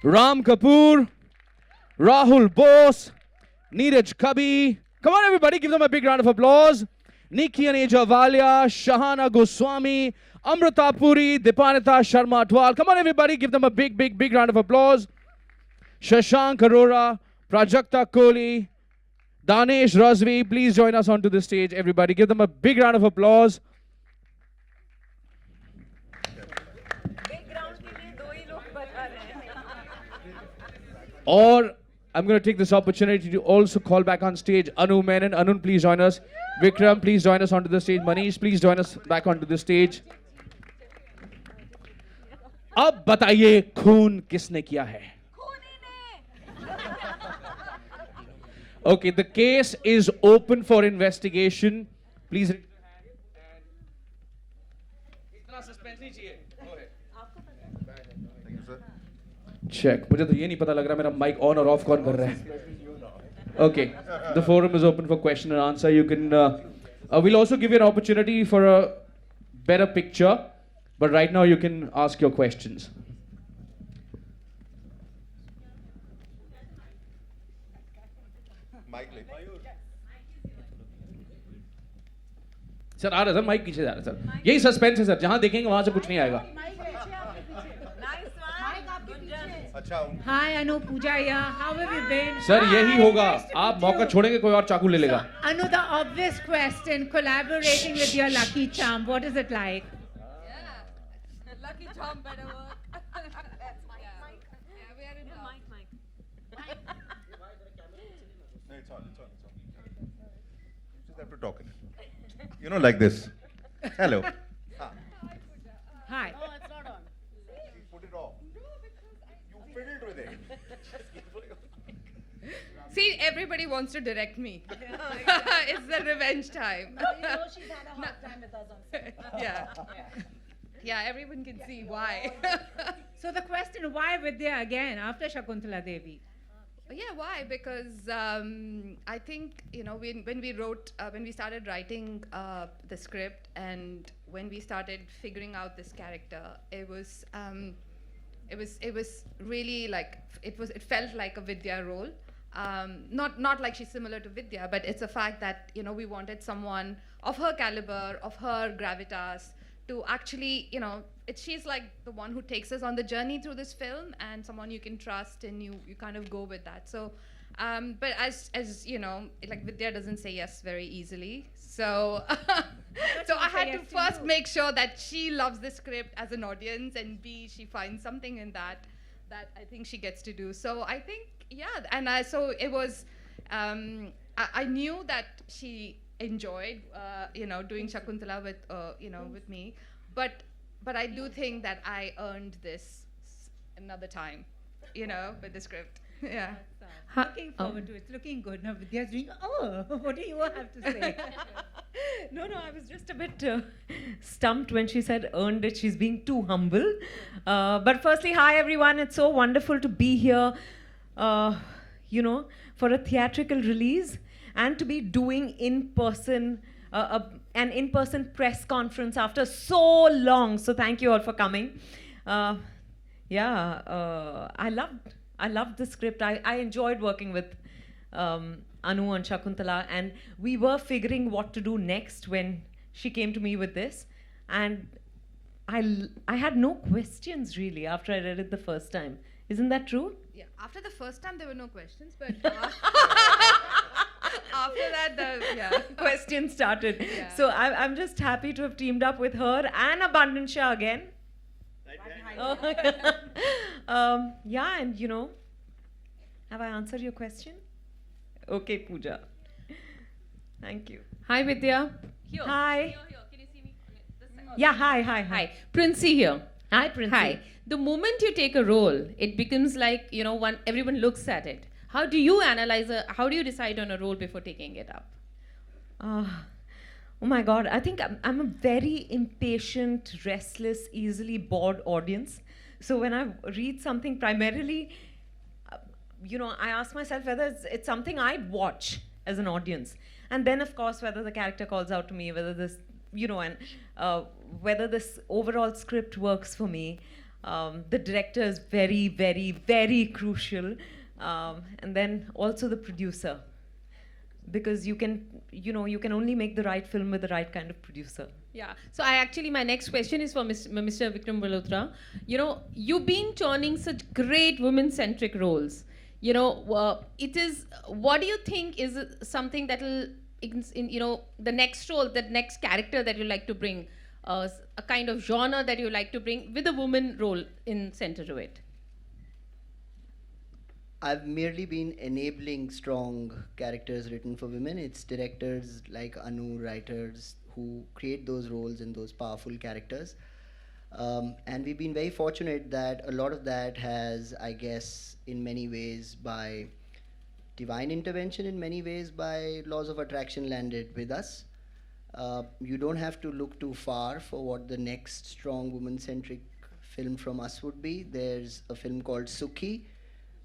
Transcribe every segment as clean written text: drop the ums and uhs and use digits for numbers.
Ram Kapoor, Rahul Bose, Neeraj Kabi. Come on, everybody, give them a big round of applause. Nikki Aneja Valia, Shahana Goswami, Amrita Puri, Dipanita Sharma Atwal. Come on, everybody, give them a big round of applause. Shashank Arora, Prajakta Kohli, Danesh Razvi, please join us onto the stage, everybody. Give them a big round of applause. Or I'm going to take this opportunity to also call back on stage Anu Menon. Anu, please join us. Vikram, please join us onto the stage. Manish, please join us back onto the stage. अब बताइए खून किसने किया है? Okay, the case is open for investigation. Please. इतना suspense नहीं चाहिए. Go ahead. Thank you, sir. Check. मुझे तो ये नहीं पता लग रहा मेरा mic on और off कौन कर रहा है. Okay, the forum is open for question and answer. You can. We'll also give you an opportunity for a better picture, but right now you can ask your questions. Sir आ रहा sir mic पीछे जा रहा sir यही suspense है sir जहां देखेंगे वहां से कुछ नहीं आएगा Hi, Anu, Pooja here. How have you been? Sir यही होगा आप मौका छोड़ेंगे कोई और चाकू ले लेगा Anu, the obvious question, collaborating with your Lucky Charm, what is it like? Yeah, Lucky Charm better work. That's Mike. Yeah, we are in the Mike. No, it's on. You just have to talk in it. You know, like this. Hello. Hi. No, it's not on. Put it off. You fiddled with it. See, everybody wants to direct me. It's the revenge time. You know she's had a hard time with us on set. Yeah, everyone can see why. So the question, why Vidya again after Shakuntala Devi? Yeah, why? Because I think, you know, when we started writing the script and when we started figuring out this character, it was really like, it felt like a Vidya role. Not like she's similar to Vidya, but it's a fact that, you know, we wanted someone of her caliber, of her gravitas, to actually, you know, she's like the one who takes us on the journey through this film and someone you can trust and you kind of go with that. So, but as you know, like Vidya doesn't say yes very easily. So, so I had to first make sure that she loves the script as an audience and B, she finds something in that I think she gets to do. So I think, yeah, and so it was, I knew that she enjoyed, you know, doing Shakuntala with, you know, with me, but I do think that I earned this another time, you know, with the script. Yeah. Looking forward to it. It's looking good. Now Vidya's doing, what do you have to say? No, I was just a bit stumped when she said earned it. She's being too humble. But firstly, hi everyone. It's so wonderful to be here, you know, for a theatrical release and to be doing in-person, an in-person press conference after so long. So thank you all for coming. I loved the script. I enjoyed working with Anu and Shakuntala, and we were figuring what to do next when she came to me with this. And I had no questions really after I read it the first time. Isn't that true? Yeah. After the first time, there were no questions, but after that, the Questions started. Yeah. So I'm just happy to have teamed up with her and Abundant Shah again. Yeah, and you know, have I answered your question? Okay, Pooja. Thank you. Hi Vidya. Here. Hi. Here. Can you see me? This side. Yeah, hi. Hi. Princey here. Hi, Princey. Hi. The moment you take a role, it becomes like, you know, everyone looks at it. How do you analyze how do you decide on a role before taking it up? Oh my God, I think I'm a very impatient, restless, easily bored audience. So when I read something primarily, you know, I ask myself whether it's something I'd watch as an audience. And then, of course, whether the character calls out to me, whether this, you know, and whether this overall script works for me. The director is very, very, very crucial. And then also the producer. Because you can only make the right film with the right kind of producer. Yeah. So my next question is for Mr. Vikram Malhotra. You know, you've been churning such great women-centric roles. You know, what do you think is something that will, the next role, the next character that you like to bring, a kind of genre that you like to bring with a woman role in center to it? I've merely been enabling strong characters written for women. It's directors like Anu, writers, who create those roles and those powerful characters. And we've been very fortunate that a lot of that has, I guess, in many ways by divine intervention, in many ways by laws of attraction landed with us. You don't have to look too far for what the next strong woman-centric film from us would be. There's a film called Sukhi,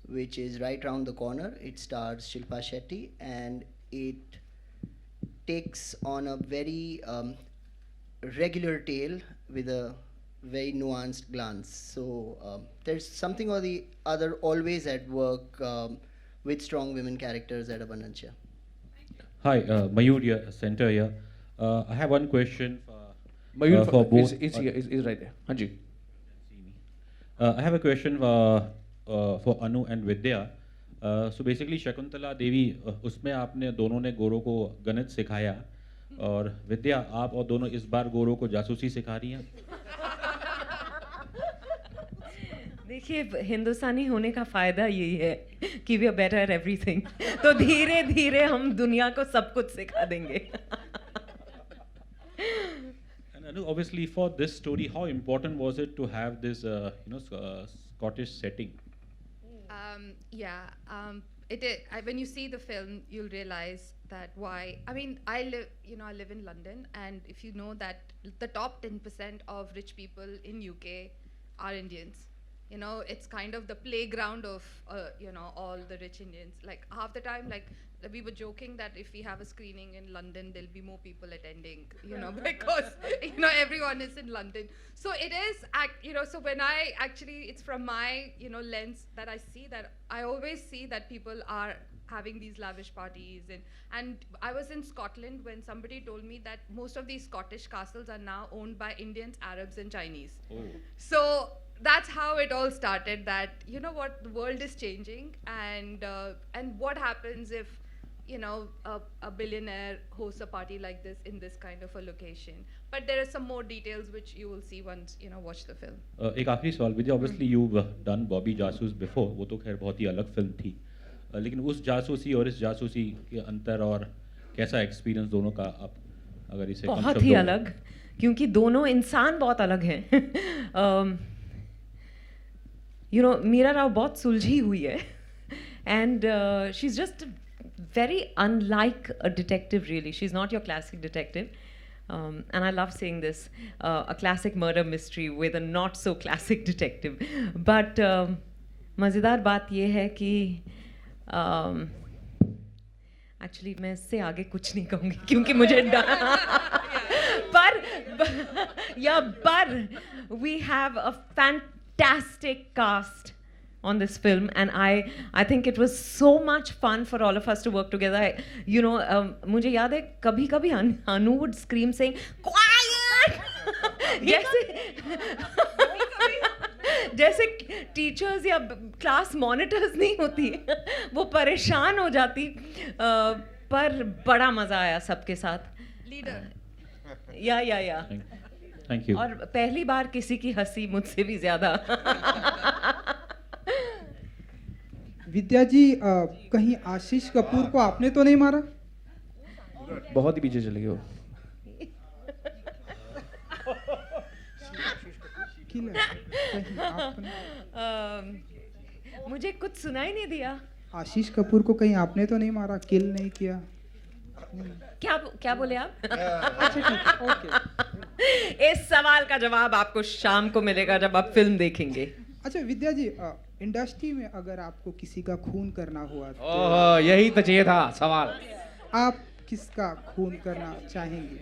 which is right around the corner. It stars Shilpa Shetty, and it takes on a very regular tale with a very nuanced glance. So there's something or the other always at work with strong women characters at Abundancia. Hi, Mayur here, center here. I have one question Mayur for both. It's right there. Hanji. I have a question for Anu and Vidya. So basically Shakuntala Devi, उसमें आपने दोनों ने गोरों को गणित सिखाया और विद्या आप और दोनों इस बार गोरों को जासूसी सिखा रही हैं. देखिए हिंदुस्तानी होने का फ़ायदा यही है कि we are better at everything. तो धीरे धीरे हम दुनिया को सब कुछ सिखा देंगे. And Anu, obviously for this story, how important was it to have this Scottish setting? When you see the film, you'll realize that why. I mean, I live in London, and if you know that the top 10% of rich people in UK are Indians. You know, it's kind of the playground of all the rich Indians. Like half the time, like we were joking that if we have a screening in London, there'll be more people attending. Because everyone is in London. So it is, so when I actually, it's from my lens that I see that I always see that people are having these lavish parties, and I was in Scotland when somebody told me that most of these Scottish castles are now owned by Indians, Arabs, and Chinese. Oh. So that's how it all started, that the world is changing, and what happens if a billionaire hosts a party like this in this kind of a location. But there are some more details which you will see once watch the film. एक आखिरी सवाल विद्या, obviously you've done Bobby जासूस before, वो तो खैर बहुत ही अलग film थी, लेकिन उस जासूसी और इस जासूसी के अंतर और कैसा एक्सपीरियंस दोनों का आप अगर इसे बहुत ही अलग, क्योंकि दोनों इंसान बहुत अलग हैं. मीरा राव बहुत सुलझी हुई है, and she's just very unlike a detective, really. She's not your classic detective. And I love saying this, a classic murder mystery with a not so classic detective. But मज़ेदार बात ये है कि actually मैं इससे आगे कुछ नहीं कहूँगी क्योंकि मुझे but we have a fantastic cast on this film, and I think it was so much fun for all of us to work together. मुझे याद है कभी-कभी Anu would scream saying quiet जैसे टीचर्स या क्लास मॉनिटर्स नहीं होती, वो परेशान हो जाती, पर बड़ा मजा आया सबके साथ. लीडर या थैंक यू. और पहली बार किसी की हंसी मुझसे भी ज्यादा. विद्या जी, कहीं आशीष कपूर को आपने तो नहीं मारा? बहुत ही पीछे चले गए वो. मुझे कुछ सुनाई नहीं दिया. आशीष कपूर को कहीं आपने तो नहीं मारा, किल नहीं किया? क्या बोले आप? अच्छा ठीक, ओके. इस सवाल का जवाब आपको शाम को मिलेगा जब आप फिल्म देखेंगे. अच्छा विद्या जी, इंडस्ट्री में अगर आपको किसी का खून करना हुआ तो यही तो चाहिए था सवाल. आप किसका खून करना चाहेंगे?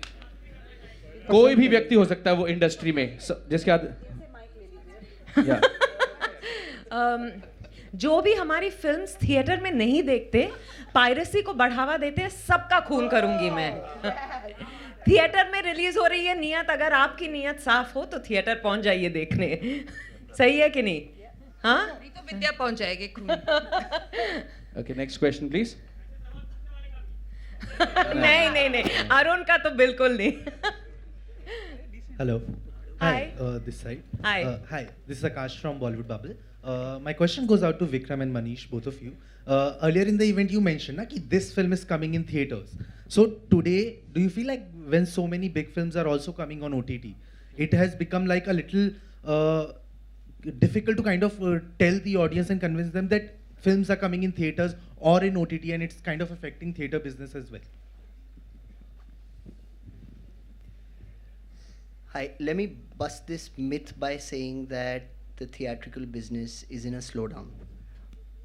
कोई भी व्यक्ति हो सकता है वो इंडस्ट्री में, जिसके बाद Yeah. जो भी हमारी फिल्म्स थिएटर में नहीं देखते, पायरेसी को बढ़ावा देते हैं, सबका खून करूंगी मैं। थिएटर में रिलीज हो रही है नियत, अगर आपकी नियत साफ हो तो थिएटर पहुंच जाइए देखने। सही है कि नहीं? हाँ, नहीं तो विद्या पहुंच जाएगी खून। Okay, next question, please. नहीं, अरुण का तो बिल्कुल नहीं। Hello. Hi. This side. Hi. Hi. This is Akash from Bollywood Bubble. My question goes out to Vikram and Manish, both of you. Earlier in the event, you mentioned that this film is coming in theaters. So today, do you feel like when so many big films are also coming on OTT, it has become like a little difficult to kind of tell the audience and convince them that films are coming in theaters or in OTT, and it's kind of affecting theater business as well? Hi, let me bust this myth by saying that the theatrical business is in a slowdown.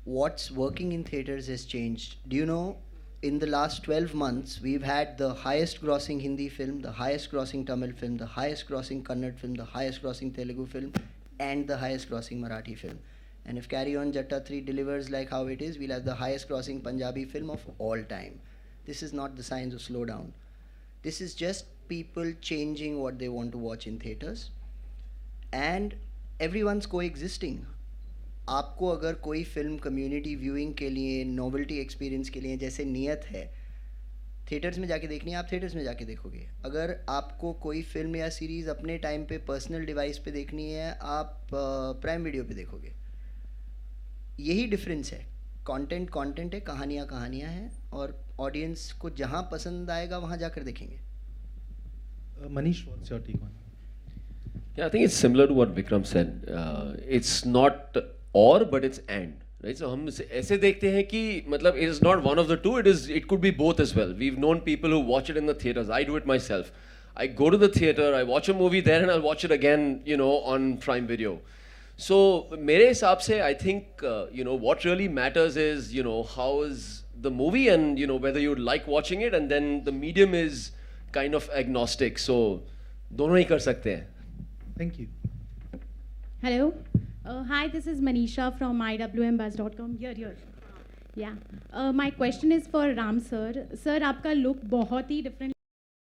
What's working in theaters has changed. Do you know, in the last 12 months, we've had the highest grossing Hindi film, the highest grossing Tamil film, the highest grossing Kannada film, the highest grossing Telugu film, and the highest grossing Marathi film. And if Carry On Jatta 3 delivers like how it is, we'll have the highest grossing Punjabi film of all time. This is not the signs of slowdown. This is just people changing what they want to watch in theaters. And everyone's coexisting. आपको अगर कोई film community viewing के लिए, novelty experience के लिए जैसे नियत है थिएटर्स में जाके देखनी है, आप थिएटर्स में जाके देखोगे। अगर आपको कोई फिल्म या सीरीज़ अपने टाइम पे पर्सनल डिवाइस पे देखनी है, आप प्राइम वीडियो पे देखोगे। यही डिफरेंस है। कंटेंट है, कहानियाँ हैं, और ऑडियंस को जहाँ पसंद आएगा वहाँ जाकर देखेंगे। Manish, what's your take on it? Yeah, I think it's similar to what Vikram said. It's not or, but it's and. Right? So हम ऐसे देखते हैं कि मतलब it is not one of the two. It could be both as well. We've known people who watch it in the theaters. I do it myself. I go to the theater, I watch a movie there, and I'll watch it again, on Prime Video. So मेरे हिसाब से I think what really matters is how is the movie, and whether you like watching it, and then the medium is kind of agnostic. So दोनों ही कर सकते हैं. Thank you. Hello. Hi, this is Manisha from iwmbuzz.com. Here. Yeah. My question is for Ram sir. Sir, आपका look बहुत ही different